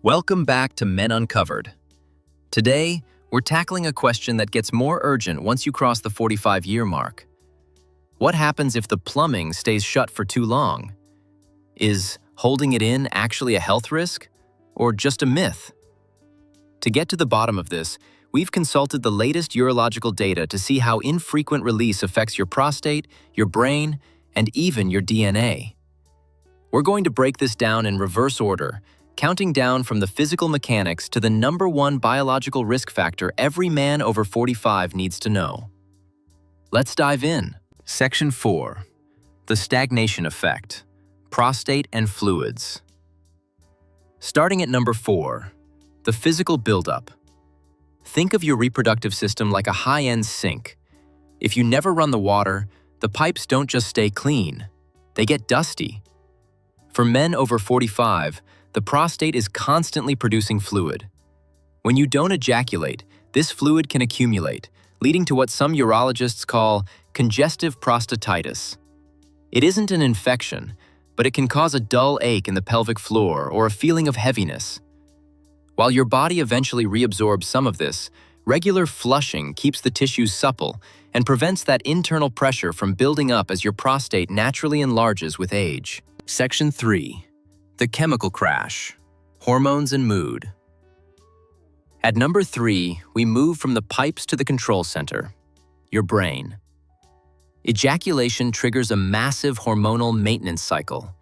Welcome back to Men Uncovered. Today, we're tackling a question that gets more urgent once you cross the 45-year mark. What happens if the plumbing stays shut for too long? Is holding it in actually a health risk, or just a myth? To get to the bottom of this, we've consulted the latest urological data to see how infrequent release affects your prostate, your brain, and even your DNA. We're going to break this down in reverse order, counting down from the physical mechanics to the #1 biological risk factor every man over 45 needs to know. Let's dive in. Section 4. The stagnation effect. Prostate and fluids. Starting at number 4, the physical buildup. Think of your reproductive system like a high-end sink. If you never run the water, the pipes don't just stay clean, they get dusty. For men over 45, the prostate is constantly producing fluid. When you don't ejaculate, this fluid can accumulate, leading to what some urologists call congestive prostatitis. It isn't an infection, but it can cause a dull ache in the pelvic floor or a feeling of heaviness. While your body eventually reabsorbs some of this, regular flushing keeps the tissues supple and prevents that internal pressure from building up as your prostate naturally enlarges with age. Section 3. The chemical crash. Hormones and mood. At number 3, we move from the pipes to the control center, your brain. Ejaculation triggers a massive hormonal maintenance cycle.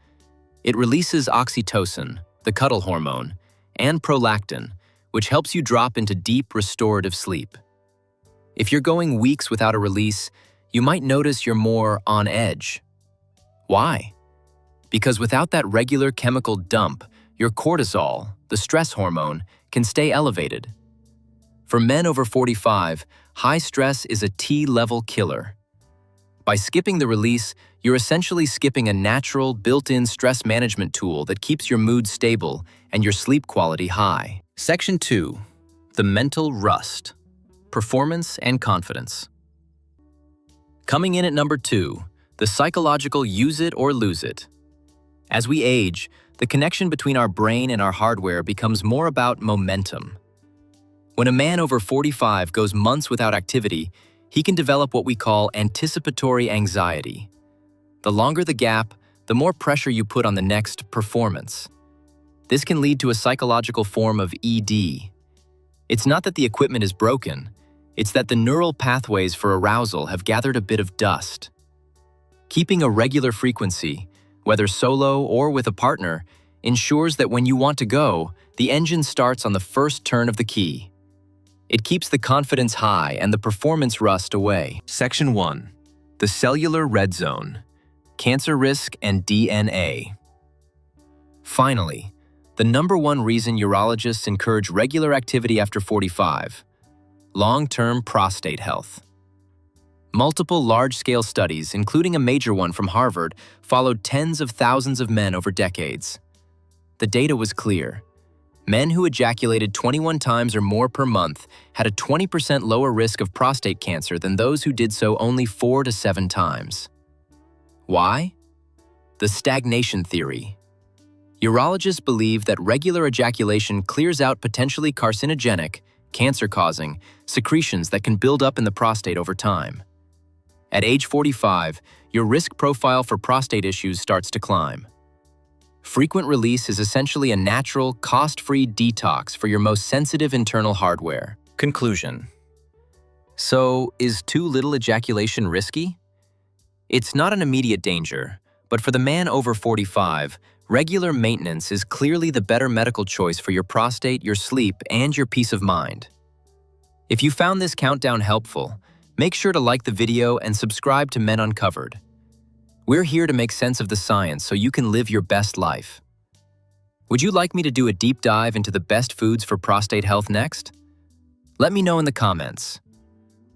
It releases oxytocin, the cuddle hormone, and prolactin, which helps you drop into deep restorative sleep. If you're going weeks without a release, you might notice you're more on edge. Why? Because without that regular chemical dump, your cortisol, the stress hormone, can stay elevated. For men over 45, high stress is a T-level killer. By skipping the release, you're essentially skipping a natural, built-in stress management tool that keeps your mood stable and your sleep quality high. Section 2. The mental rust. Performance and confidence. Coming in at number 2, the psychological use it or lose it. As we age, the connection between our brain and our hardware becomes more about momentum. When a man over 45 goes months without activity, he can develop what we call anticipatory anxiety. The longer the gap, the more pressure you put on the next performance. This can lead to a psychological form of ED. It's not that the equipment is broken, it's that the neural pathways for arousal have gathered a bit of dust. Keeping a regular frequency, whether solo or with a partner, ensures that when you want to go, the engine starts on the first turn of the key. It keeps the confidence high and the performance rust away. Section 1. The cellular red zone. Cancer risk and DNA. Finally, the #1 reason urologists encourage regular activity after 45. Long-term prostate health. Multiple large-scale studies, including a major one from Harvard, followed tens of thousands of men over decades. The data was clear. Men who ejaculated 21 times or more per month had a 20% lower risk of prostate cancer than those who did so only 4 to 7 times. Why? The stagnation theory. Urologists believe that regular ejaculation clears out potentially carcinogenic, cancer-causing, secretions that can build up in the prostate over time. At age 45, your risk profile for prostate issues starts to climb. Frequent release is essentially a natural, cost-free detox for your most sensitive internal hardware. Conclusion. So, is too little ejaculation risky? It's not an immediate danger, but for the man over 45, regular maintenance is clearly the better medical choice for your prostate, your sleep, and your peace of mind. If you found this countdown helpful, make sure to like the video and subscribe to Men Uncovered. We're here to make sense of the science so you can live your best life. Would you like me to do a deep dive into the best foods for prostate health next? Let me know in the comments.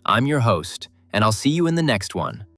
I'm your host, and I'll see you in the next one.